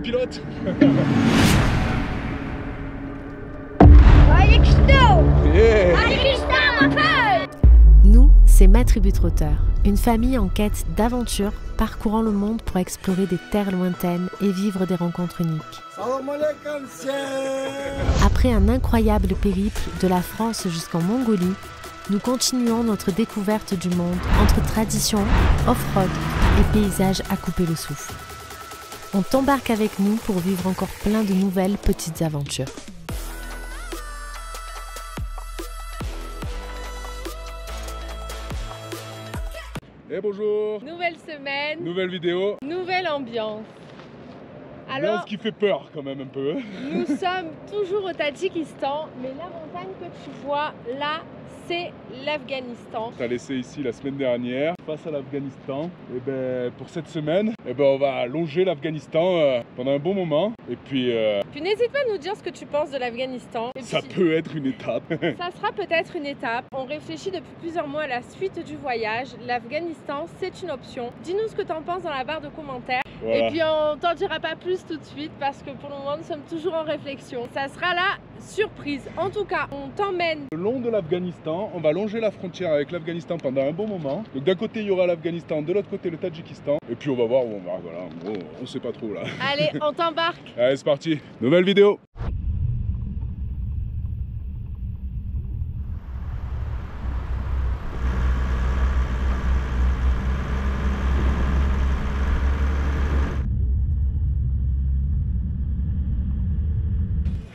pilote. Nous, c'est Ma Tribu Trotteur, une famille en quête d'aventure, parcourant le monde pour explorer des terres lointaines et vivre des rencontres uniques. Après un incroyable périple de la France jusqu'en Mongolie, nous continuons notre découverte du monde entre traditions, off-road et paysages à couper le souffle. On t'embarque avec nous pour vivre encore plein de nouvelles petites aventures. Et bonjour. Nouvelle semaine, Nouvelle vidéo. nouvelle ambiance. Alors, ce qui fait peur quand même un peu. Nous sommes toujours au Tadjikistan, mais la montagne que tu vois là, c'est l'Afghanistan. On t'a laissé ici la semaine dernière face à l'Afghanistan. Et ben pour cette semaine, on va longer l'Afghanistan pendant un bon moment. Et puis n'hésite pas à nous dire ce que tu penses de l'Afghanistan. ça peut être une étape. Ça sera peut-être une étape. On réfléchit depuis plusieurs mois à la suite du voyage. L'Afghanistan, c'est une option. Dis-nous ce que tu en penses dans la barre de commentaires. Voilà. Et puis on t'en dira pas plus tout de suite parce que pour le moment nous sommes toujours en réflexion. Ça sera la surprise. En tout cas, on t'emmène Le long de l'Afghanistan, on va longer la frontière avec l'Afghanistan pendant un bon moment. Donc d'un côté il y aura l'Afghanistan, de l'autre côté le Tadjikistan. Et puis on va voir où on va. Voilà, en gros, on sait pas trop là. Allez, on t'embarque. Allez, c'est parti. Nouvelle vidéo.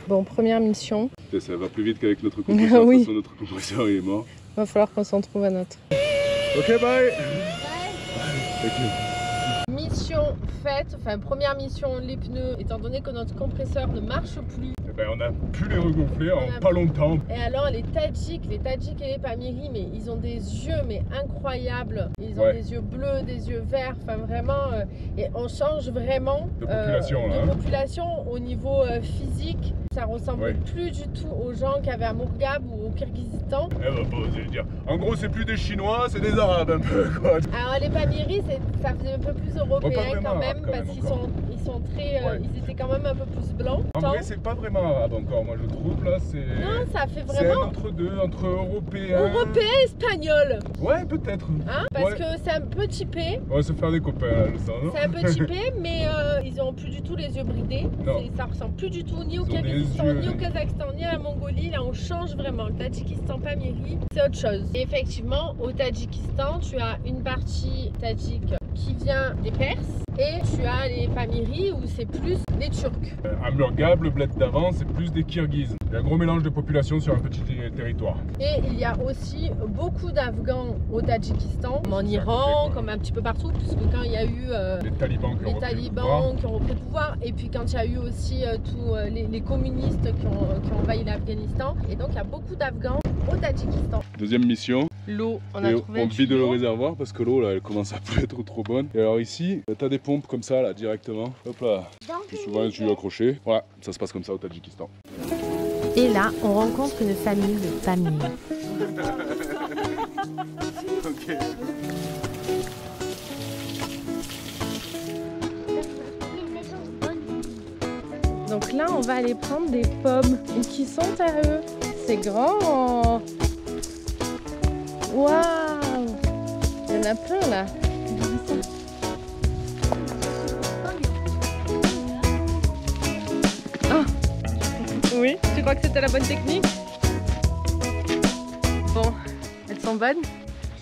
Bon, première mission. Ça va plus vite qu'avec notre compresseur. Oui. De toute façon, notre compresseur il est mort. Va falloir qu'on s'en trouve un autre. Ok, bye. Mission faite, enfin première mission, les pneus, étant donné que notre compresseur ne marche plus. Eh ben, on a pu les regonfler en pas longtemps. Et alors les Tadjiks et les Pamiris, mais ils ont des yeux mais incroyables. Ils ont des yeux bleus, des yeux verts, enfin vraiment. Et on change vraiment De population, là, hein. population au niveau physique. Ça ressemble plus du tout aux gens qu'il y avait à Mourghab ou au Kirghizistan. Eh ben, bon, je veux dire. En gros, c'est plus des Chinois, c'est des Arabes un peu, quoi. Alors les Pamiris, ça faisait un peu plus européen vraiment quand même, arabe, quand parce même, qu'ils encore. sont très, ils étaient quand même un peu plus blancs. En vrai, c'est pas vraiment arabe encore, moi je trouve là, c'est. Non, ça fait C'est vraiment un entre-deux, entre européen. européen et espagnol. Ouais, peut-être. Hein, parce que c'est un peu typé. On va se faire des copains là, je sens, non? C'est un peu typé, mais ils ont plus du tout les yeux bridés. Non. Ça ressemble plus du tout ni au Ils ont des Kirghizistan, yeux, ni au Kazakhstan, ni à la Mongolie. Là, on change vraiment. Le Tadjikistan, Pamiri, c'est autre chose. Et effectivement, au Tadjikistan, tu as une partie tadjik qui vient des Perses et tu as les Pamiris où c'est plus les Turcs. À Mourghab, le bled d'avant, c'est plus des Kirghizes. Il y a un gros mélange de population sur un petit territoire. Et il y a aussi beaucoup d'Afghans au Tadjikistan, comme en Iran, comme un petit peu partout, puisque quand il y a eu les talibans qui ont repris le pouvoir, et puis quand il y a eu aussi tous les communistes qui ont envahi l'Afghanistan. Et donc il y a beaucoup d'Afghans au Tadjikistan. Deuxième mission. L'eau, on a trouvé on un vide le tuyau. réservoir parce que l'eau là elle commence à plus être trop bonne. Et alors ici, t'as des pompes comme ça là directement. Hop là. Plus souvent un tuyau accroché. Voilà, ça se passe comme ça au Tadjikistan. Et là, on rencontre une famille de Pamiris. Ok. Donc là, on va aller prendre des pommes qui sont à eux. C'est grand. Waouh! Il y en a plein là. Oh. Oui, tu crois que c'était la bonne technique? Bon, elles sont bonnes?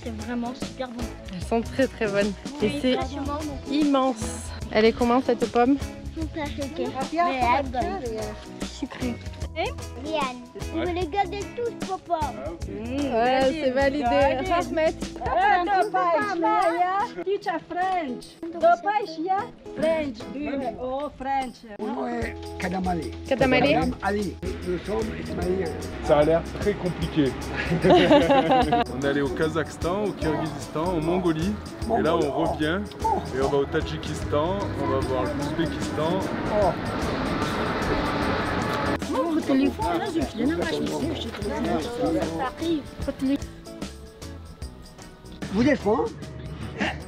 C'est vraiment super bon. Elles sont très très bonnes. Et Oui, c'est franchement, immense. Elle est comment cette pomme? super sucré. Mais elle est bonne. Sucré. Liane, vous me les gardez tous, papa. Ouais, c'est validé. Rahmet. Teacher French. Dopash, yeah? French. Oh, French. Kadamali. Ali, nous sommes ismaéliens. Ça a l'air très compliqué. On est allé au Kazakhstan, au Kirghizistan, en Mongolie. Et là on revient et on va au Tadjikistan, on va voir l'Ouzbékistan. Mon téléphone, là, je l'ai pas. Vous êtes faim?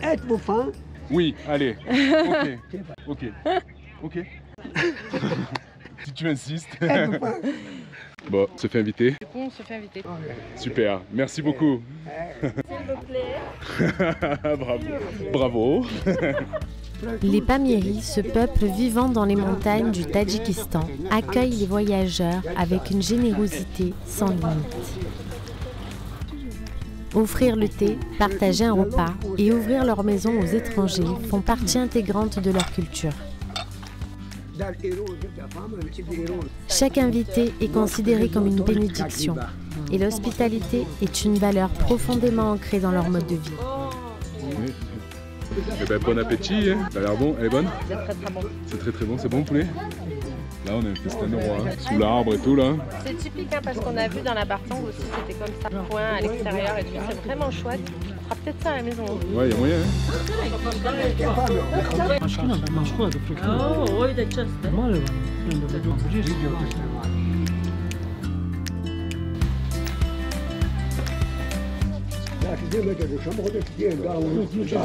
Êtes-vous faim? Oui, allez. Ok. Ok. Si tu insistes. Bon, on se fait inviter. Du coup, on se fait inviter. Super, merci beaucoup. S'il vous plaît. Bravo. Bravo. Les Pamiris, ce peuple vivant dans les montagnes du Tadjikistan, accueillent les voyageurs avec une générosité sans limite. Offrir le thé, partager un repas et ouvrir leur maison aux étrangers font partie intégrante de leur culture. Chaque invité est considéré comme une bénédiction et l'hospitalité est une valeur profondément ancrée dans leur mode de vie. Eh ben, bon appétit, hein. Ça a l'air bon, elle est bonne? C'est très très bon. C'est très très bon, c'est bon le poulet? Là on a un festin de roi, hein. Sous l'arbre et tout là. C'est typique hein, parce qu'on a vu dans la Bartang aussi, c'était comme ça, point à l'extérieur et tout, c'est vraiment chouette. On fera peut-être ça à la maison. Ouais, il y a moyen. Hein.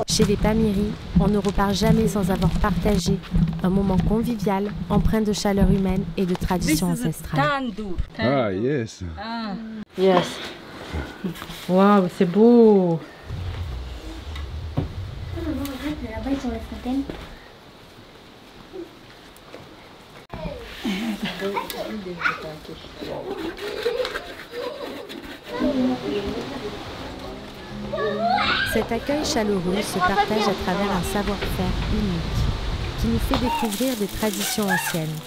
Chez les Pamiris, on ne repart jamais sans avoir partagé un moment convivial, empreint de chaleur humaine et de tradition ancestrale. Ah yes. Yes. Waouh, c'est beau. Là-bas, ils sont les fontaines. Cet accueil chaleureux se partage à travers un savoir-faire unique qui nous fait découvrir des traditions anciennes.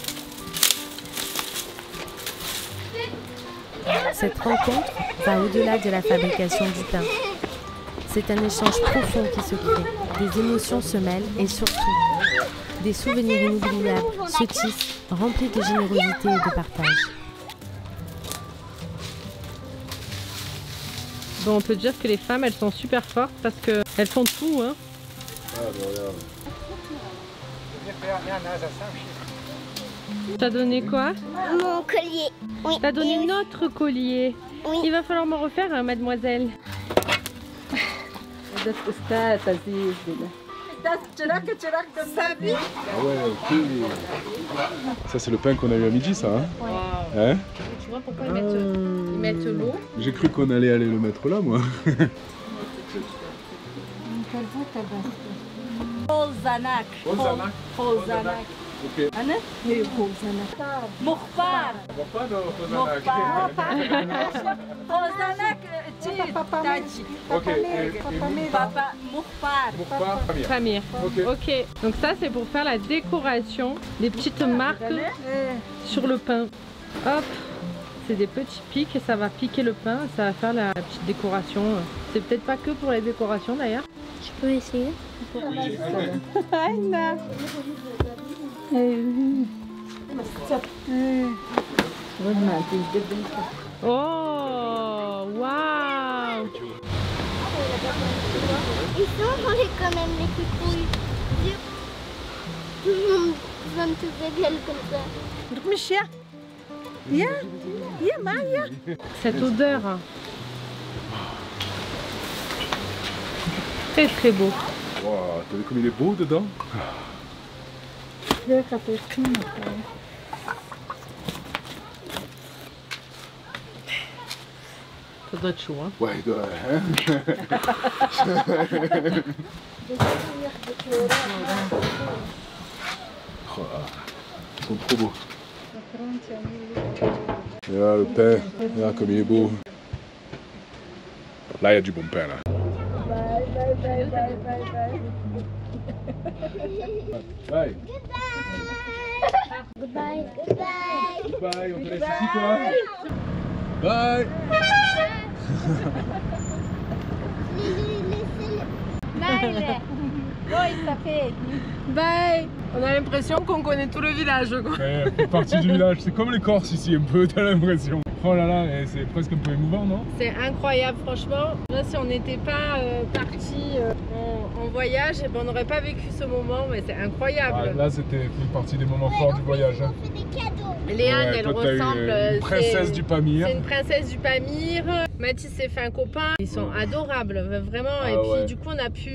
Cette rencontre va au-delà de la fabrication du pain. C'est un échange profond qui se crée, des émotions se mêlent et surtout, des souvenirs inoubliables se tissent, remplis de générosité et de partage. Bon, on peut dire que les femmes, elles sont super fortes parce qu'elles font tout. Hein. Ah, bah, regarde. T'as donné quoi? Mon collier. Oui. T'as donné notre collier. Oui. Il va falloir me refaire, hein, mademoiselle. Ah ouais, ok. Ça c'est le pain qu'on a eu à midi ça, hein? Wow. Hein? Tu vois pourquoi ils mettent l'eau? J'ai cru qu'on allait le mettre là moi. Holzanak. Holzanak. Ok. Mukhtar. Holzanak, Tadjik. Ok. Papa Mukhtar. Pamir. Ok. Ok. Donc ça c'est pour faire la décoration des petites marques sur le pain. Hop. C'est des petits pics et ça va piquer le pain. Ça va faire la petite décoration. C'est peut-être pas que pour les décorations d'ailleurs. Je peux essayer? Oh, waouh! Ils sont mangés quand même les coucouilles. Tout le monde va me te gueule comme ça. Cette odeur. Hein. Très très beau. Wow, t'as vu comme il est beau dedans? Ça doit être chaud, hein? Ouais, il doit, hein? Oh, ils sont trop beaux. Regarde le pain, regarde comme il est beau. Là, il y a du bon pain là. Bye. Goodbye. Goodbye. Bye, on te laisse ici toi. Bye. Bye! On a l'impression qu'on connaît tout le village, quoi. Ouais, on fait partie du village, c'est comme les Corses ici un peu, t'as l'impression. Oh là là, c'est presque un peu émouvant, non? C'est incroyable, franchement. Là, si on n'était pas parti en voyage, eh ben, on n'aurait pas vécu ce moment, mais c'est incroyable. Ah, là, c'était une partie des moments forts du voyage. On fait des cadeaux. Léane, Ouais, elle toi, t'as eu ressemble. une princesse du Pamir. C'est une princesse du Pamir. Mathis s'est fait un copain, ils sont adorables, vraiment. Et puis du coup on a pu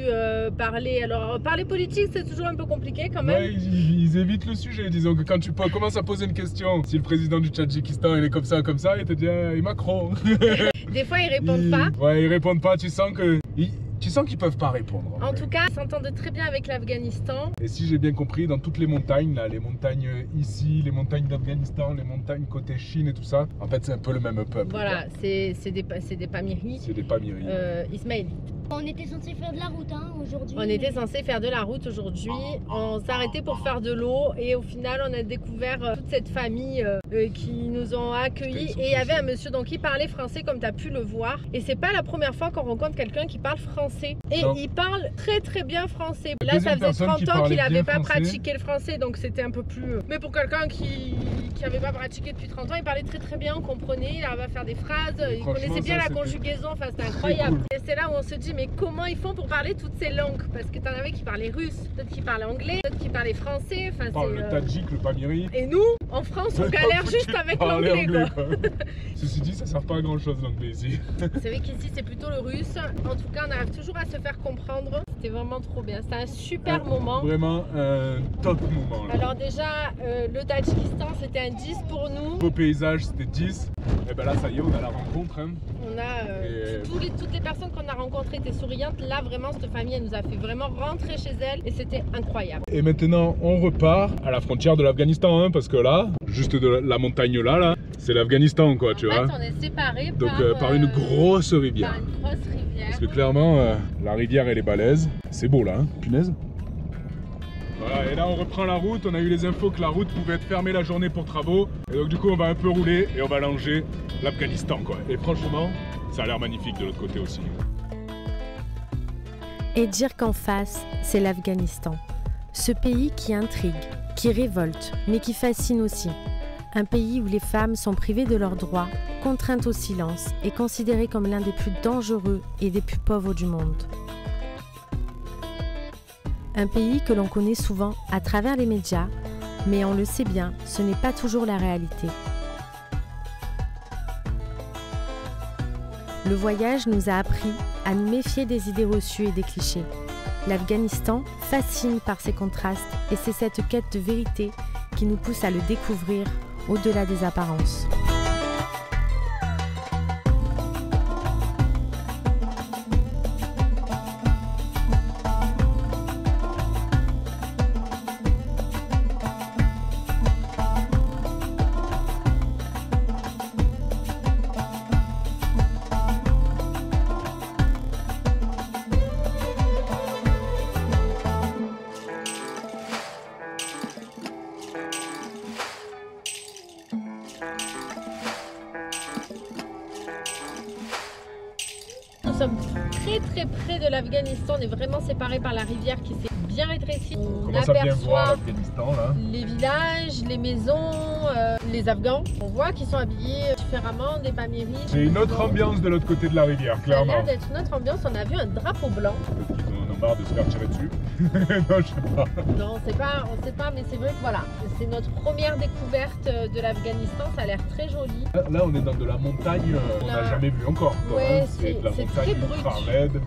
parler. Alors parler politique c'est toujours un peu compliqué quand même. Ouais, ils évitent le sujet, disons que quand tu commences à poser une question, si le président du Tadjikistan il est comme ça, il te dit et Macron. Des fois ils répondent pas. Ouais, ils répondent pas, tu sens qu'ils peuvent pas répondre. En tout cas, ils s'entendent très bien avec l'Afghanistan. Et si j'ai bien compris, dans toutes les montagnes, là, les montagnes ici, les montagnes d'Afghanistan, les montagnes côté Chine et tout ça, en fait c'est un peu le même peuple. Voilà, c'est des Pamiris. C'est des Pamiris. Ismaélites. On était censé faire de la route aujourd'hui. On était censé faire de la route aujourd'hui. On s'est arrêté pour faire de l'eau et au final on a découvert toute cette famille qui nous ont accueillis. Et il y avait un monsieur donc qui parlait français comme tu as pu le voir. Et c'est pas la première fois qu'on rencontre quelqu'un qui parle français. Et il parle très très bien français. Là ça faisait 30 ans qu'il n'avait pas pratiqué le français donc c'était un peu plus... Mais pour quelqu'un qui n'avait pas pratiqué depuis 30 ans, il parlait très très bien, on comprenait, il arrivait à faire des phrases, il connaissait bien la conjugaison, enfin c'était incroyable. Et c'est là où on se dit mais comment ils font pour parler toutes ces langues? Parce que t'en avais qui parlaient russe, d'autres qui parlaient anglais, d'autres qui parlaient français. Enfin, le tadjik, le pamiri. Et nous, en France, on galère juste avec l'anglais. Ceci dit, ça sert pas à grand chose l'anglais ici. C'est vrai qu'ici c'est plutôt le russe. En tout cas, on arrive toujours à se faire comprendre. C'était vraiment trop bien. C'était un super moment. Vraiment un top moment. Là. Alors déjà, le Tadjikistan c'était un 10 pour nous. Beau paysage, c'était 10. Et ben là, ça y est, on a la rencontre. Hein. On a toutes les personnes qu'on a rencontrées étaient souriantes. Là, vraiment, cette famille, elle nous a fait vraiment rentrer chez elle et c'était incroyable. Et maintenant, on repart à la frontière de l'Afghanistan, hein, parce que là, juste de la montagne là, c'est l'Afghanistan, quoi, tu vois. En fait, on est séparés par une grosse rivière. Par une grosse rivière. Parce que clairement, la rivière, elle est balèze. C'est beau là, hein, punaise. Voilà, et là on reprend la route, on a eu les infos que la route pouvait être fermée la journée pour travaux. Et donc du coup on va un peu rouler et on va longer l'Afghanistan quoi. Et franchement, ça a l'air magnifique de l'autre côté aussi. Et dire qu'en face, c'est l'Afghanistan. Ce pays qui intrigue, qui révolte, mais qui fascine aussi. Un pays où les femmes sont privées de leurs droits, contraintes au silence et considérées comme l'un des plus dangereux et des plus pauvres du monde. Un pays que l'on connaît souvent à travers les médias, mais on le sait bien, ce n'est pas toujours la réalité. Le voyage nous a appris à nous méfier des idées reçues et des clichés. L'Afghanistan fascine par ses contrastes et c'est cette quête de vérité qui nous pousse à le découvrir au-delà des apparences. Nous sommes très très près de l'Afghanistan, on est vraiment séparés par la rivière qui s'est bien rétrécie. On aperçoit les villages, les maisons, les Afghans. On voit qu'ils sont habillés différemment des Pamiris. C'est une autre ambiance de l'autre côté de la rivière, clairement. Ça a l'air d'être une autre ambiance, on a vu un drapeau blanc. On a marre de se faire tirer dessus. Non, je sais pas. Non, on sait pas, mais c'est vrai que voilà, c'est notre première découverte de l'Afghanistan, ça a l'air très joli. Là, on est dans de la montagne qu'on n'a jamais vu encore. Ouais, hein. C'est de la montagne très brut. ultra raide.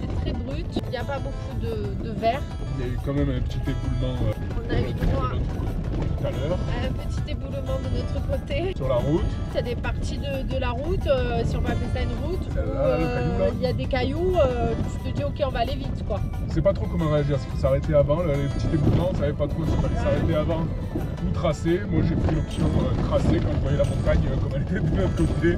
C'est très brut, il n'y a pas beaucoup de verre. Il y a eu quand même un petit éboulement on a eu droit tout à l'heure. Un petit éboulement de notre côté. Sur la route. Il y a des parties de la route, si on va appeler ça une route, où il y a des cailloux, tu te dis ok on va aller vite quoi. On sait pas trop comment réagir, s'il faut s'arrêter avant, les petits éboulements, on savait pas trop s'il fallait s'arrêter avant ou tracer. Moi j'ai pris l'option tracer quand je voyais la montagne comme elle était de l'autre côté,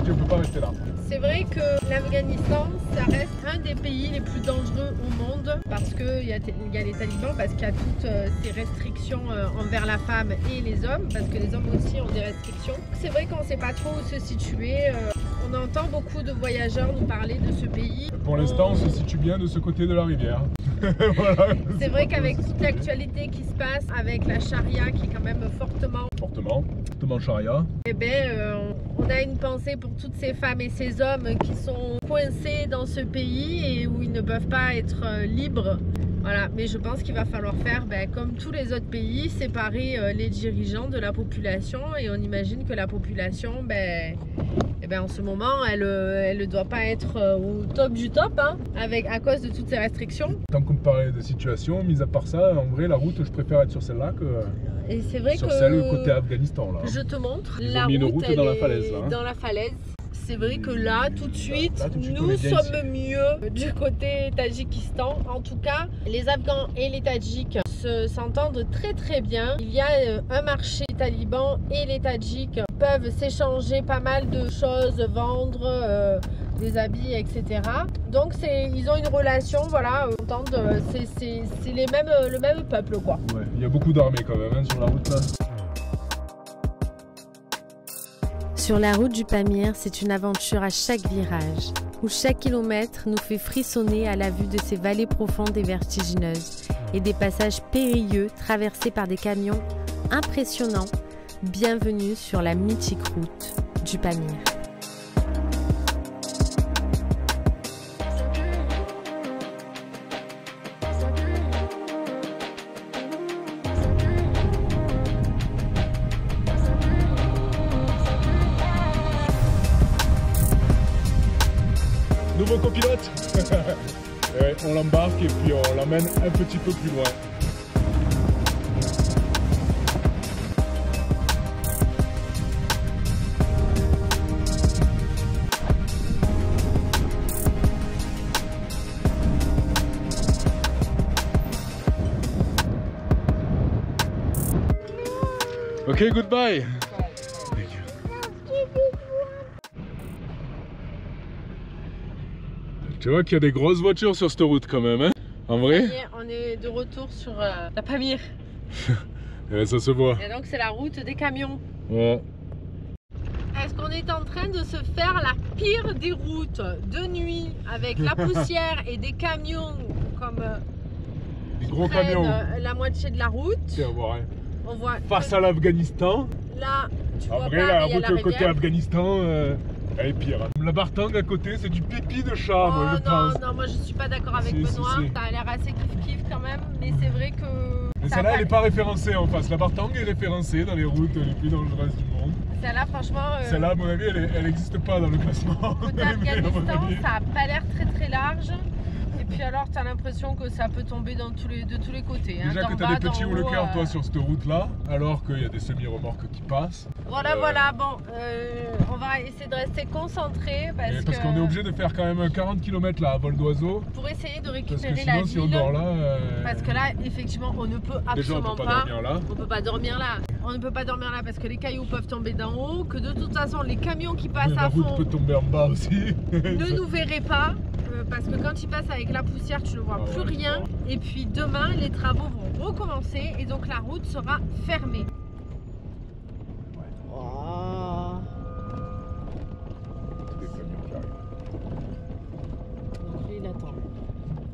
je ne peux pas rester là. C'est vrai que l'Afghanistan, ça reste un des pays les plus dangereux au monde parce qu'il y a les talibans, parce qu'il y a toutes ces restrictions envers la femme et les hommes, parce que les hommes aussi ont des restrictions. C'est vrai qu'on ne sait pas trop où se situer. On entend beaucoup de voyageurs nous parler de ce pays. Pour l'instant, on se situe bien de ce côté de la rivière. Voilà. C'est vrai qu'avec toute l'actualité qui se passe, avec la charia qui est quand même fortement charia, eh ben, on a une pensée pour toutes ces femmes et ces hommes qui sont coincés dans ce pays et où ils ne peuvent pas être libres. Voilà, mais je pense qu'il va falloir faire, comme tous les autres pays, séparer les dirigeants de la population et on imagine que la population, Et bien en ce moment, elle ne doit pas être au top du top, hein, à cause de toutes ces restrictions. Tant qu'on parlait de situation, mis à part ça, en vrai, la route, je préfère être sur celle-là que et c'est vrai sur que celle côté Afghanistan. Là. Je te montre, Ils la ont mis une route, route dans la falaise. Là, hein. Dans la falaise. C'est vrai que là, tout de suite, là, nous sommes mieux du côté Tadjikistan. En tout cas, les Afghans et les Tadjiks s'entendent très très bien. Il y a un marché talibans et les Tadjiks peuvent s'échanger pas mal de choses, vendre des habits, etc. Donc ils ont une relation, voilà, c'est le même peuple, quoi. Ouais, il y a beaucoup d'armées quand même hein, sur la route là. Sur la route du Pamir, c'est une aventure à chaque virage, où chaque kilomètre nous fait frissonner à la vue de ces vallées profondes et vertigineuses, et des passages périlleux traversés par des camions impressionnants. Bienvenue sur la mythique route du Pamir. Nouveau copilote. Ouais, on l'embarque et puis on l'emmène un petit peu plus loin. Ok, goodbye. Tu vois qu'il y a des grosses voitures sur cette route quand même, hein? En vrai? On est de retour sur la Pamir. Et ça se voit. Et donc c'est la route des camions. Ouais. Est-ce qu'on est en train de se faire la pire des routes de nuit avec la poussière et des camions comme des gros camions. La moitié de la route. Tiens, voir, hein. On voit face à l'Afghanistan. Là, tu vois après, pas, la il y a route la côté rivière. Afghanistan, elle est pire. La Bartang à côté, c'est du pipi de chat, moi, je pense. Non, moi je suis pas d'accord avec Benoît. Ça a l'air assez kiff-kiff quand même, mais c'est vrai que. Mais celle-là, elle n'est pas référencée en face. La Bartang est référencée dans les routes les plus dangereuses du monde. Celle-là, franchement. Celle-là, à mon avis, elle n'existe pas dans le classement. Côté Afghanistan, ça a pas l'air très très large. Et puis alors, tu as l'impression que ça peut tomber de tous les côtés. Hein. Déjà que tu as des petits ou le cœur, toi, sur cette route-là, alors qu'il y a des semi-remorques qui passent. Voilà, voilà, bon, on va essayer de rester concentré parce qu'on est obligé de faire quand même 40 km là à vol d'oiseau. Pour essayer de récupérer parce que sinon, la ville. Si on dort là, parce que là, effectivement, on ne peut absolument déjà, on peut pas dormir là. On peut pas dormir là. On ne peut pas dormir là parce que les cailloux peuvent tomber d'en haut, que de toute façon, les camions qui passent à fond. La route peut tomber en bas aussi. Ne nous verraient pas. Parce que quand ils passent avec la poussière, tu ne vois plus rien. Et puis demain, les travaux vont recommencer et donc la route sera fermée. Oh. Donc lui, il attend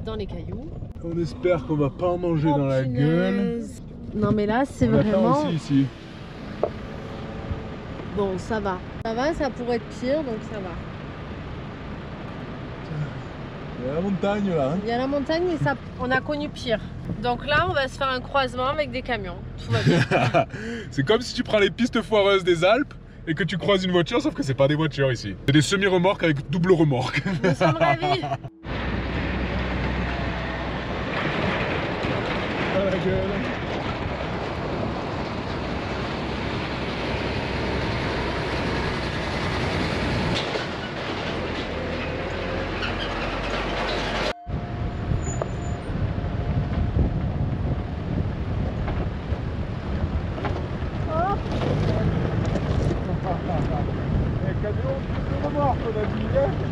dans les cailloux. On espère qu'on va pas en manger dans la gueule. Non mais là, c'est on vraiment... aussi ici. Bon, ça va. Ça va, ça pourrait être pire, donc ça va. Il y a la montagne là. Il y a la montagne, mais ça, on a connu pire. Donc là, on va se faire un croisement avec des camions. Tout va bien. C'est comme si tu prends les pistes foireuses des Alpes et que tu croises une voiture, sauf que c'est pas des voitures ici. C'est des semi-remorques avec double remorque. Nous sommes ravis. À la gueule.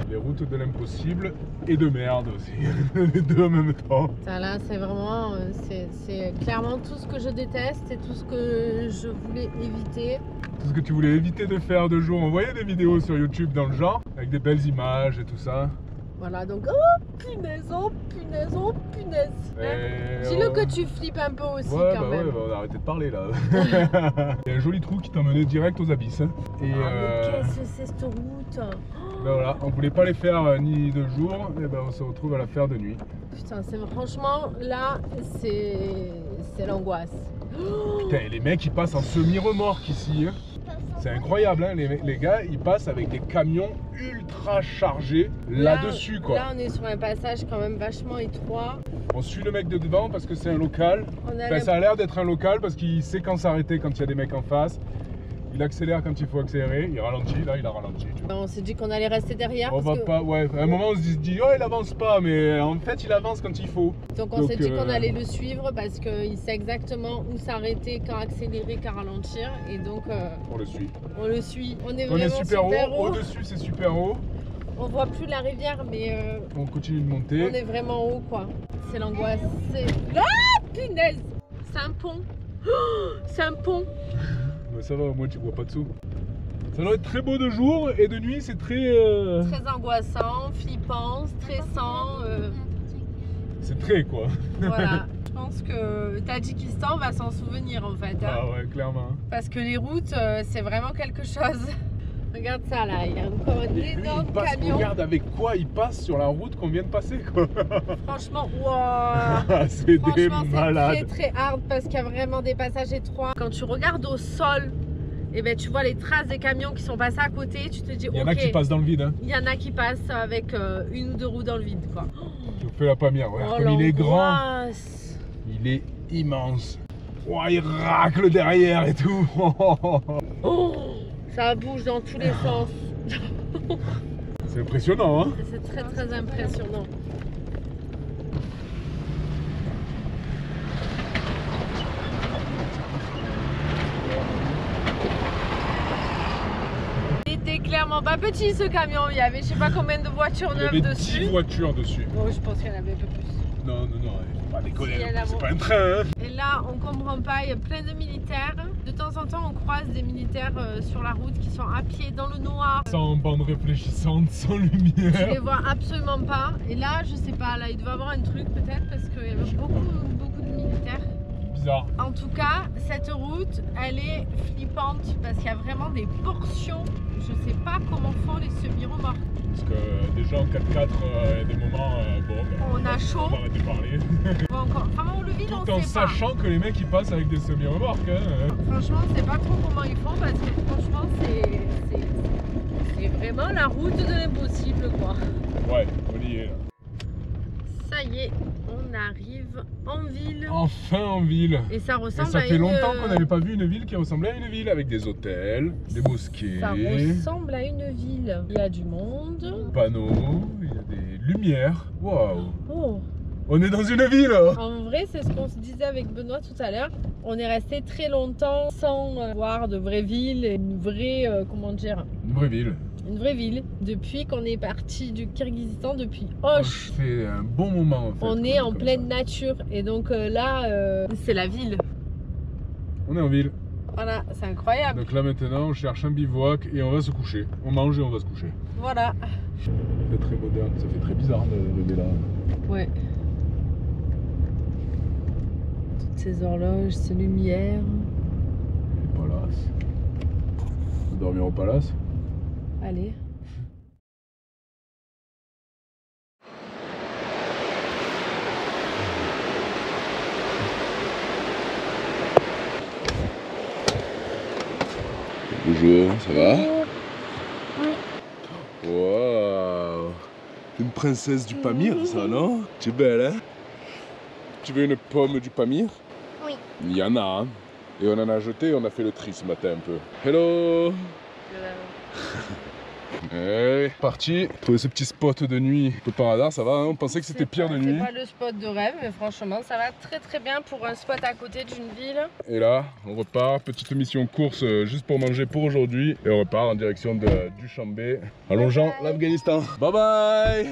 Les routes de l'impossible et de merde aussi, les deux en même temps. Ça là, c'est vraiment, c'est clairement tout ce que je déteste et tout ce que je voulais éviter. Tout ce que tu voulais éviter de faire de jour. On voyait des vidéos sur YouTube dans le genre, avec des belles images et tout ça. Voilà, donc oh punaise, oh punaise, oh punaise. Dis-le que tu flippes un peu aussi quand même. Ouais, on va arrêter de parler là. Il y a un joli trou qui t'emmenait direct aux abysses. Hein. Et mais qu'est-ce que c'est cette route? Ben voilà, on voulait pas les faire ni de jour, et ben on se retrouve à la faire de nuit. Putain, franchement, là, c'est l'angoisse. Putain, les mecs ils passent en semi-remorque ici. Hein. C'est incroyable, hein, les gars, ils passent avec des camions ultra chargés là-dessus, quoi. Là, on est sur un passage quand même vachement étroit. On suit le mec de devant parce que c'est un local. On a Enfin, ça a l'air d'être un local parce qu'il sait quand s'arrêter quand il y a des mecs en face. Il accélère quand il faut accélérer, il ralentit, là il a ralenti. On s'est dit qu'on allait rester derrière. On va pas, ouais, à un moment on se dit, oh il avance pas, mais en fait il avance quand il faut. Donc on s'est dit qu'on allait le suivre parce qu'il sait exactement où s'arrêter, quand accélérer, quand ralentir. Et donc on le suit. On le suit. On est On est vraiment super haut, au-dessus c'est super haut. On voit plus la rivière, mais on continue de monter. On est vraiment haut, quoi. C'est l'angoisse. Ah, punaise! C'est un pont. Oh, c'est un pont. Mais ça va, au moins tu vois pas dessous. Ça doit être très beau de jour et de nuit c'est très... Très angoissant, flippant, stressant. C'est très quoi. Voilà. Je pense que Tadjikistan va s'en souvenir en fait. Hein. Ah ouais, clairement. Parce que les routes, c'est vraiment quelque chose. Regarde ça là, il y a encore un énorme camion. Regarde avec quoi il passe sur la route qu'on vient de passer quoi. Franchement, wow. C'est des malades. C'est très hard parce qu'il y a vraiment des passages étroits. Quand tu regardes au sol, et ben tu vois les traces des camions qui sont passés à côté, tu te dis ok. Il y en a qui passent dans le vide. Hein. Il y en a qui passent avec une ou deux roues dans le vide quoi. Je fais la Pamière, ouais. Oh, comme il est grand, il est immense. Oh, il racle derrière et tout. Oh, ça bouge dans tous les sens. C'est impressionnant, hein? C'est très très impressionnant. Il était clairement pas petit ce camion, il y avait je sais pas combien de voitures neuves dessus. Il y avait 10 voitures dessus. Oh, je pense qu'il y en avait un peu plus. Non, non, non, il faut pas déconner, Si, c'est pas un train. Hein. Et là, on comprend pas, il y a plein de militaires. De temps en temps, on croise des militaires sur la route qui sont à pied dans le noir. Sans bande réfléchissante, sans Je lumière. les vois absolument pas. Et là, je sais pas, là, il doit y avoir un truc peut-être parce qu'il y avait beaucoup de militaires. Bizarre. En tout cas, cette route, elle est flippante parce qu'il y a vraiment des portions. Je sais pas comment font les semi-remorques. Parce que déjà en 4x4, il y a des moments, bon, on a chaud. On va arrêter de parler. Vraiment, on le vide, on Tout en sait pas. sachant que les mecs ils passent avec des semi-remorques. Hein. Franchement, c'est pas trop comment ils font parce que franchement, c'est vraiment la route de l'impossible, quoi. Ouais, on y est là. Ça y est, on arrive en ville. Enfin en ville. Et ça ressemble Et ça à fait une... longtemps qu'on n'avait pas vu une ville qui ressemblait à une ville avec des hôtels, des mosquées. Ça ressemble à une ville. Il y a du monde. Panneaux, il y a des lumières. Waouh. Oh. On est dans une ville. En vrai, c'est ce qu'on se disait avec Benoît tout à l'heure. On est resté très longtemps sans voir de vraie ville, une vraie, comment dire, Une vraie ville. une vraie ville. Depuis qu'on est parti du Kirghizistan, depuis Osh, C'est un bon moment en fait. on est en pleine nature. Et donc là, c'est la ville. On est en ville. Voilà, c'est incroyable. Donc là maintenant on cherche un bivouac et on va se coucher. On mange et on va se coucher. Voilà. C'est très moderne, ça fait très bizarre de rêver là. Ouais. Toutes ces horloges, ces lumières. Les palaces. On va dormir au palace. Allez. Bonjour, ça va? Oui. Waouh! Une princesse du Pamir, ça, non? Tu es belle, hein? Tu veux une pomme du Pamir? Oui. Il y en a, hein? Et on en a jeté, on a fait le tri ce matin un peu. Hello! Hey, parti. Trouver ce petit spot de nuit. Un peu par hasard, ça va, hein? On pensait que c'était pire de nuit. C'est pas le spot de rêve, mais franchement, ça va très très bien pour un spot à côté d'une ville. Et là, on repart. Petite mission course juste pour manger pour aujourd'hui. Et on repart en direction de Dushanbe, allongeant l'Afghanistan. Bye bye!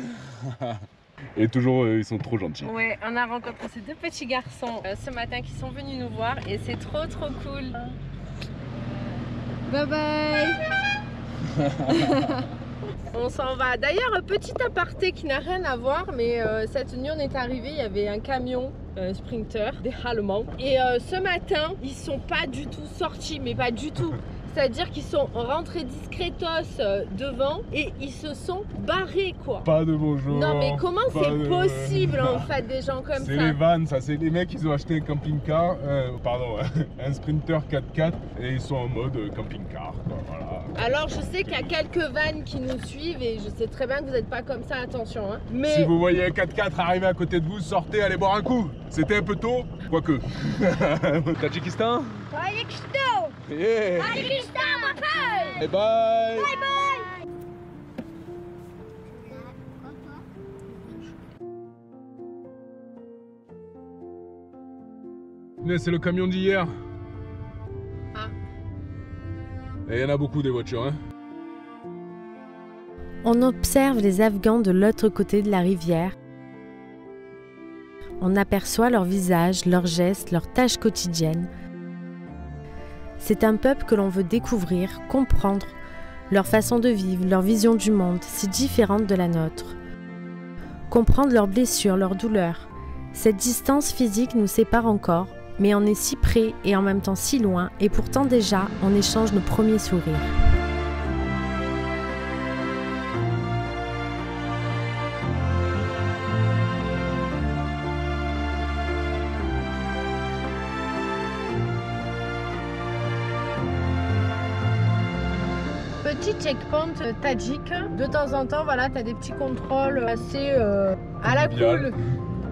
Et toujours, ils sont trop gentils. Ouais, on a rencontré ces deux petits garçons ce matin qui sont venus nous voir et c'est trop trop cool. Bye bye! On s'en va. D'ailleurs, petit aparté qui n'a rien à voir, mais cette nuit on est arrivé, il y avait un camion Sprinter, des Allemands. Et ce matin, ils sont pas du tout sortis, mais pas du tout. C'est-à-dire qu'ils sont rentrés discretos devant et ils se sont barrés quoi. Pas de bonjour. Non mais comment c'est possible en fait des gens comme ça? C'est les vannes, ça. C'est les mecs, ils ont acheté un camping-car, un Sprinter 4x4 et ils sont en mode camping-car. Voilà. Alors je sais qu'il y a quelques vannes qui nous suivent et je sais très bien que vous n'êtes pas comme ça, attention. Hein. Mais... Si vous voyez un 4x4 arriver à côté de vous, sortez, allez boire un coup. C'était un peu tôt, quoique. Tadjikistan? Tadjikistan. Yeah. Tadjikistan, my friend. Bye bye. Bye bye. C'est le camion d'hier. Ah. Et il y en a beaucoup des voitures. Hein. On observe les Afghans de l'autre côté de la rivière. On aperçoit leurs visages, leurs gestes, leurs tâches quotidiennes. C'est un peuple que l'on veut découvrir, comprendre, leur façon de vivre, leur vision du monde, si différente de la nôtre. Comprendre leurs blessures, leurs douleurs. Cette distance physique nous sépare encore, mais on est si près et en même temps si loin, et pourtant déjà, on échange nos premiers sourires. Petit checkpoint tadjik, de temps en temps, voilà, tu as des petits contrôles assez à la cool,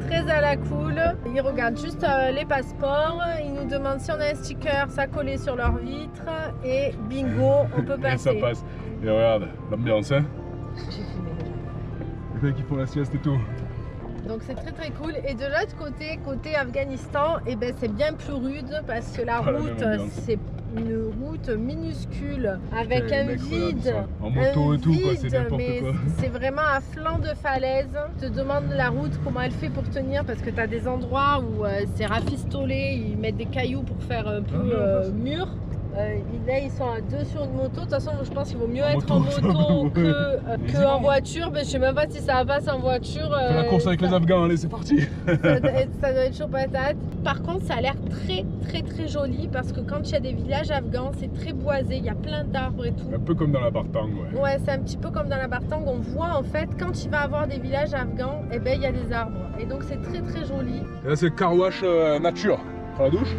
très à la cool. Ils regardent juste les passeports, ils nous demandent si on a un sticker, ça collé sur leur vitre et bingo, on peut passer. Et ça passe. Et regarde, l'ambiance, hein. J'ai filmé déjà. Les mecs qui font la sieste et tout. Donc c'est très très cool. Et de l'autre côté, côté Afghanistan, et ben c'est bien plus rude parce que la route, c'est une route minuscule avec un vide, en moto et tout, quoi, c'est n'importe quoi. C'est vraiment à flanc de falaise. Je te demande la route, comment elle fait pour tenir, parce que tu as des endroits où c'est rafistolé, ils mettent des cailloux pour faire un peu mur. Là ils sont à deux sur une moto. De toute façon je pense qu'il vaut mieux être en moto que en voiture. Mais je sais même pas si ça passe en voiture. Fais la course avec les Afghans, allez c'est parti. Ça doit être chaud patate. Par contre ça a l'air très très très joli parce que quand il y a des villages afghans c'est très boisé, il y a plein d'arbres et tout. Un peu comme dans la Bartang, ouais. Ouais, c'est un petit peu comme dans la Bartang. On voit en fait quand il va y avoir des villages afghans, et ben il y a des arbres. Et donc c'est très très joli. Et là c'est le car wash nature. Prends la douche.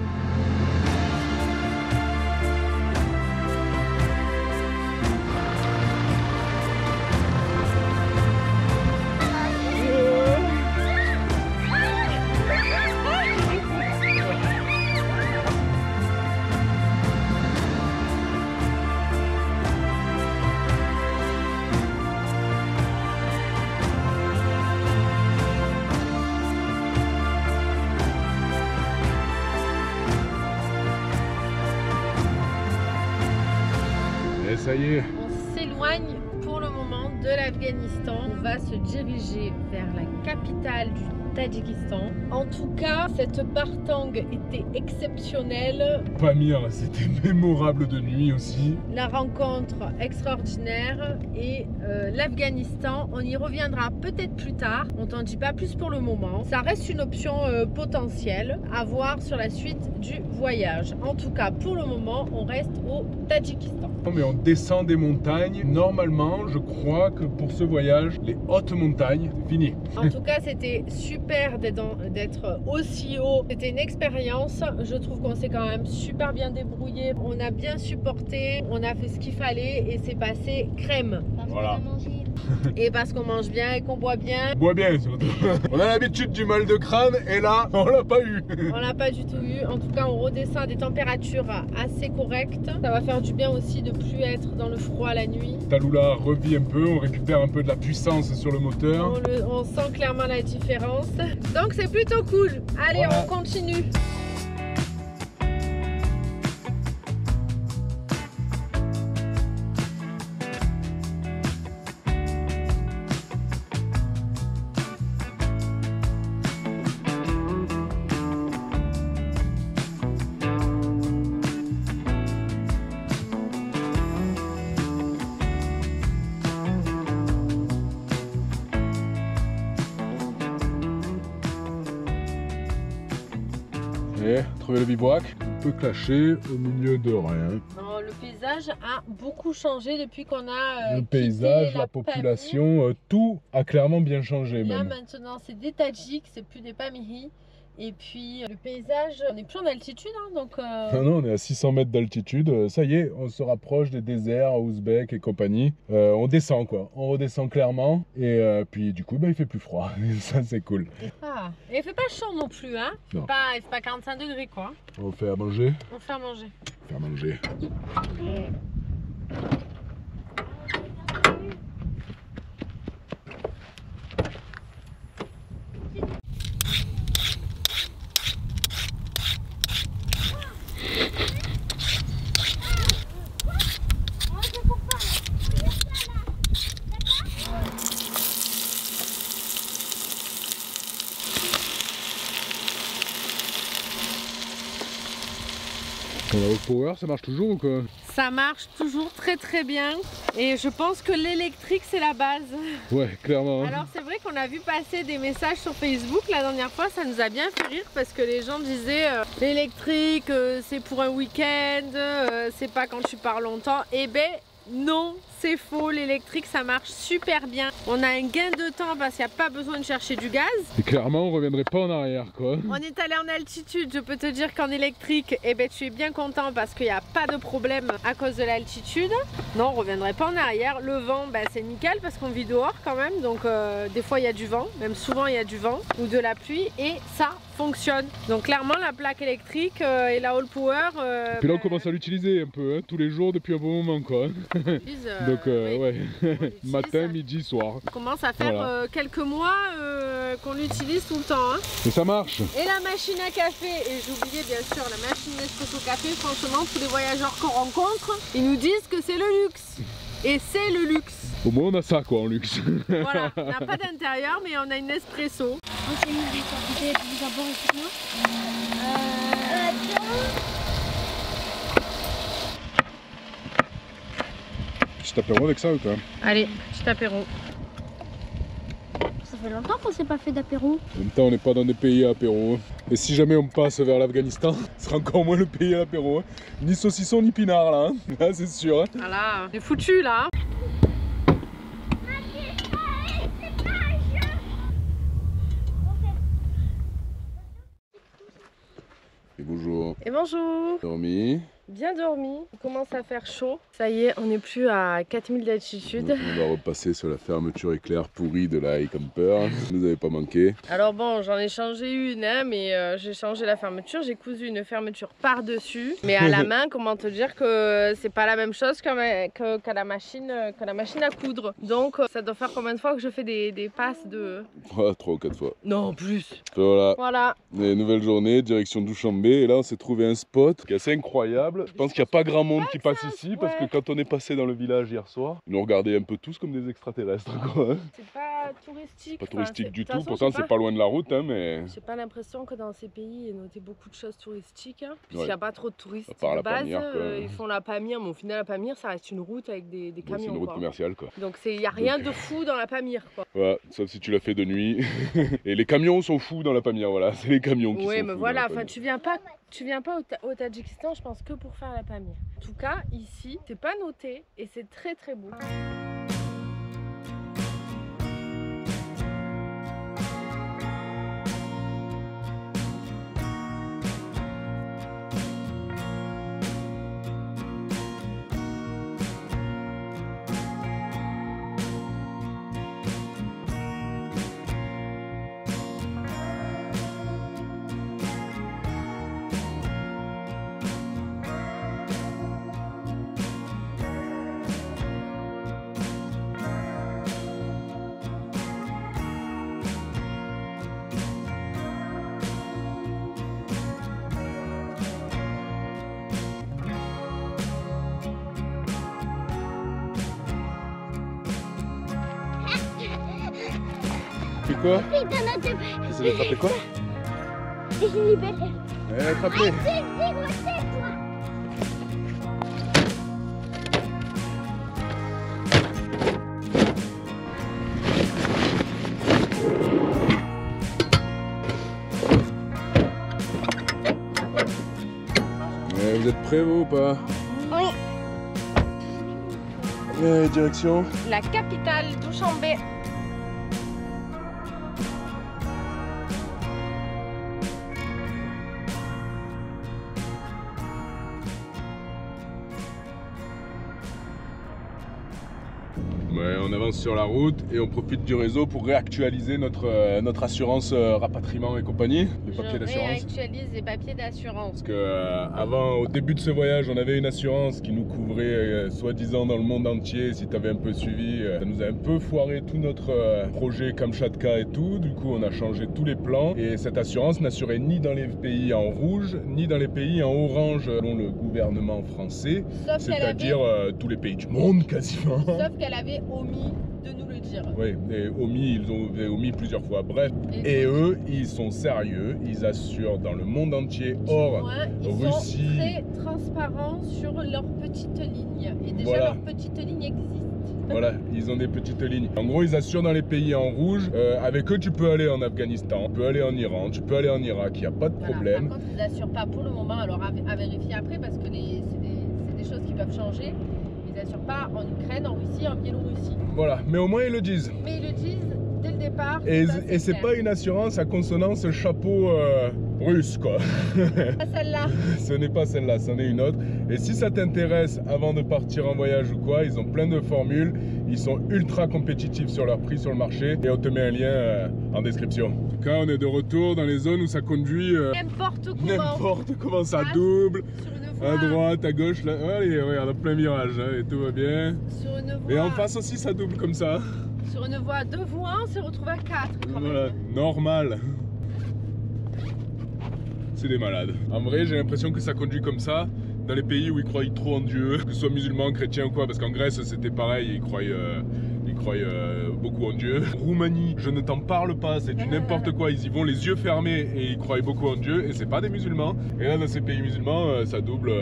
Et ça y est. On s'éloigne pour le moment de l'Afghanistan. On va se diriger vers la capitale du Tadjikistan. En tout cas, cette Bartang était exceptionnelle. Pamir, c'était mémorable de nuit aussi. La rencontre extraordinaire et l'Afghanistan, on y reviendra peut-être plus tard. On t'en dit pas plus pour le moment. Ça reste une option potentielle à voir sur la suite du voyage. En tout cas, pour le moment, on reste au Tadjikistan. Mais on descend des montagnes. Normalement, je crois que pour ce voyage, les hautes montagnes, c'est fini. En tout cas, c'était super d'être aussi haut. C'était une expérience. Je trouve qu'on s'est quand même super bien débrouillé. On a bien supporté. On a fait ce qu'il fallait et c'est passé crème. Voilà. Et parce qu'on mange bien et qu'on boit bien. Bois bien surtout. On a l'habitude du mal de crâne et là, on l'a pas eu. On l'a pas du tout eu. En tout cas, on redescend à des températures assez correctes. Ça va faire du bien aussi de plus être dans le froid la nuit. Tallulah revit un peu, on récupère un peu de la puissance sur le moteur. On sent clairement la différence. Donc c'est plutôt cool. Allez, voilà. On continue. Et trouver le bivouac, un peu caché au milieu de rien. Non, le paysage paysage a beaucoup changé depuis qu'on a le paysage, la population, tout a clairement bien changé. Là même. maintenant c'est des Tadjiks, c'est plus des Pamiris. Et puis le paysage, on n'est plus en altitude, hein, donc... Non, non, on est à 600 mètres d'altitude. Ça y est, on se rapproche des déserts ouzbeks et compagnie. On descend quoi, on redescend clairement. Et puis du coup, bah, il fait plus froid. Ça c'est cool. Ah, et il fait pas chaud non plus, hein. Il fait pas 45 degrés quoi. On fait à manger. On fait à manger. Faire manger. La haute power, ça marche toujours ou quoi? Ça marche toujours très très bien et je pense que l'électrique c'est la base. Ouais, clairement. Hein. Alors c'est vrai qu'on a vu passer des messages sur Facebook la dernière fois, ça nous a bien fait rire parce que les gens disaient l'électrique c'est pour un week-end, c'est pas quand tu pars longtemps. Et ben non, c'est faux, l'électrique ça marche super bien. On a un gain de temps parce qu'il n'y a pas besoin de chercher du gaz. Et clairement on reviendrait pas en arrière quoi. On est allé en altitude, je peux te dire qu'en électrique, eh ben, tu es bien content parce qu'il n'y a pas de problème à cause de l'altitude. Non, on reviendrait pas en arrière. Le vent, ben, c'est nickel parce qu'on vit dehors quand même. Donc des fois il y a du vent, même souvent il y a du vent ou de la pluie et ça fonctionne. Donc clairement la plaque électrique et la All Power... Puis là on commence à l'utiliser un peu, hein, tous les jours depuis un bon moment quoi. Donc oui, ouais, matin, midi, soir. On commence à faire quelques mois qu'on l'utilise tout le temps. Hein. Et ça marche. Et la machine à café, et j'oubliais bien sûr la machine Nespresso Café, franchement tous les voyageurs qu'on rencontre, ils nous disent que c'est le luxe. Et c'est le luxe. Au moins on a ça quoi en luxe. Voilà, on n'a pas d'intérieur mais on a une Nespresso. Petit apéro avec ça ou quoi? Allez, petit apéro. Ça fait longtemps qu'on s'est pas fait d'apéro. En même temps on n'est pas dans des pays à apéro. Et si jamais on passe vers l'Afghanistan, ce sera encore moins le pays à l'apéro. Ni saucisson ni pinard là, hein. Là c'est sûr. Hein. Voilà, on est foutu là. Et bonjour. Et bonjour. Dormi. Bien dormi, il commence à faire chaud. Ça y est, on n'est plus à 4000 d'altitude. On va repasser sur la fermeture éclair pourrie de la iCamper. Vous n'avez pas manqué. Alors bon, j'en ai changé une, hein, mais j'ai changé la fermeture. J'ai cousu une fermeture par-dessus. Mais à la main, comment te dire que c'est pas la même chose qu'à la machine à coudre. Donc ça doit faire combien de fois que je fais des passes de... 3 ou 4 fois. Non, plus. Voilà. Voilà. Et nouvelle journée, direction Douchambé. Et là, on s'est trouvé un spot qui est assez incroyable. Je pense qu'il n'y a pas grand monde qui passe ici parce que quand on est passé dans le village hier soir, ils nous regardaient un peu tous comme des extraterrestres. C'est pas touristique. Pas touristique du tout, pourtant c'est pas loin de la route. Hein, mais... J'ai pas l'impression que dans ces pays, il y a noté beaucoup de choses touristiques. Hein, puisqu'il n'y a pas trop de touristes à part de la base. Pamir, ils font la Pamir, mais au final, la Pamir, ça reste une route avec des camions. C'est une route commerciale quoi. Donc il n'y a rien de fou dans la Pamir quoi. Voilà, sauf si tu l'as fait de nuit. Et les camions sont fous dans la Pamir, voilà. C'est les camions qui sont fous. Oui, mais voilà, enfin tu viens pas au Tadjikistan, je pense, que pour faire la Pamir. En tout cas, ici, c'est pas noté et c'est très très beau. C'est quoi? T'essaies d'attraper quoi? J'ai libéré. Attrapez. Vous êtes prêts vous ou pas? Oui. Et direction la capitale Douchambé. Ouais, on avance sur la route et on profite du réseau pour réactualiser notre assurance rapatriement et compagnie, les papiers d'assurance. Réactualise les papiers d'assurance. Parce que avant, au début de ce voyage, on avait une assurance qui nous couvrait soi-disant dans le monde entier. Si tu avais un peu suivi, ça nous a un peu foiré tout notre projet Kamchatka et tout. Du coup, on a changé tous les plans et cette assurance n'assurait ni dans les pays en rouge, ni dans les pays en orange, selon le gouvernement français. C'est-à-dire tous les pays du monde quasiment. Sauf qu'elle avait omis de nous le dire. Oui, et omis, ils ont omis plusieurs fois. Bref, et eux, ils sont sérieux, ils assurent dans le monde entier, hors Russie. Ils sont très transparents sur leurs petites lignes. Et déjà, voilà. leurs petites lignes existent. Voilà, ils ont des petites lignes. En gros, ils assurent dans les pays en rouge. Avec eux, tu peux aller en Afghanistan, tu peux aller en Iran, tu peux aller en Irak, il n'y a pas de problème. Par contre, ils n'assurent pas pour le moment, alors à vérifier après, parce que c'est des choses qui peuvent changer. Ils n'assurent pas en Ukraine, en Russie, en Biélorussie. Voilà, mais au moins ils le disent. Mais ils le disent dès le départ. Et c'est pas une assurance à consonance chapeau russe, quoi. Pas celle-là. Ce n'est pas celle-là, c'en est une autre. Et si ça t'intéresse avant de partir en voyage ou quoi, ils ont plein de formules. Ils sont ultra compétitifs sur leur prix sur le marché. Et on te met un lien en description. En tout cas, on est de retour dans les zones où ça conduit n'importe comment, ça double. À droite, à gauche, là, allez, regarde, en plein virage, hein, et tout va bien. Sur une voie, et en face aussi, ça double comme ça. Sur une voie à 2 voies, on s'est retrouvé à 4 quand même. Voilà, normal. C'est des malades. En vrai, j'ai l'impression que ça conduit comme ça dans les pays où ils croient trop en Dieu, que ce soit musulmans, chrétiens ou quoi, parce qu'en Grèce, c'était pareil, ils croient beaucoup en Dieu. Roumanie, je ne t'en parle pas, c'est du n'importe quoi, ils y vont les yeux fermés et ils croient beaucoup en Dieu, et c'est pas des musulmans. Et là, dans ces pays musulmans, ça double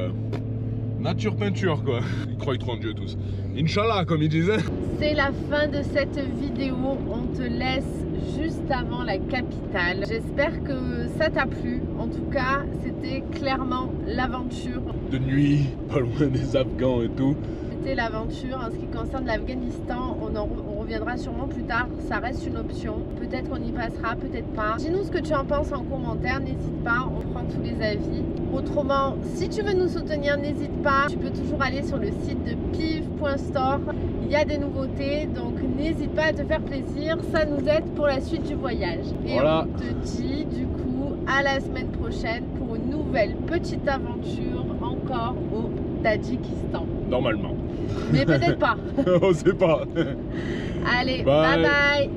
nature peinture, quoi. Ils croient trop en Dieu tous. Inch'Allah, comme ils disaient. C'est la fin de cette vidéo, on te laisse juste avant la capitale. J'espère que ça t'a plu. En tout cas, c'était clairement l'aventure. De nuit, pas loin des Afghans et tout. C'était l'aventure. En ce qui concerne l'Afghanistan, on reviendra sûrement plus tard. Ça reste une option. Peut-être on y passera, peut-être pas. Dis-nous ce que tu en penses en commentaire. N'hésite pas, on prend tous les avis. Autrement, si tu veux nous soutenir, n'hésite pas. Tu peux toujours aller sur le site de piv.store. Il y a des nouveautés, donc n'hésite pas à te faire plaisir. Ça nous aide pour la suite du voyage. Et voilà. On te dit du coup à la semaine prochaine pour une nouvelle petite aventure encore au Tadjikistan. Normalement. Mais peut-être pas. On sait pas. Allez, bye bye.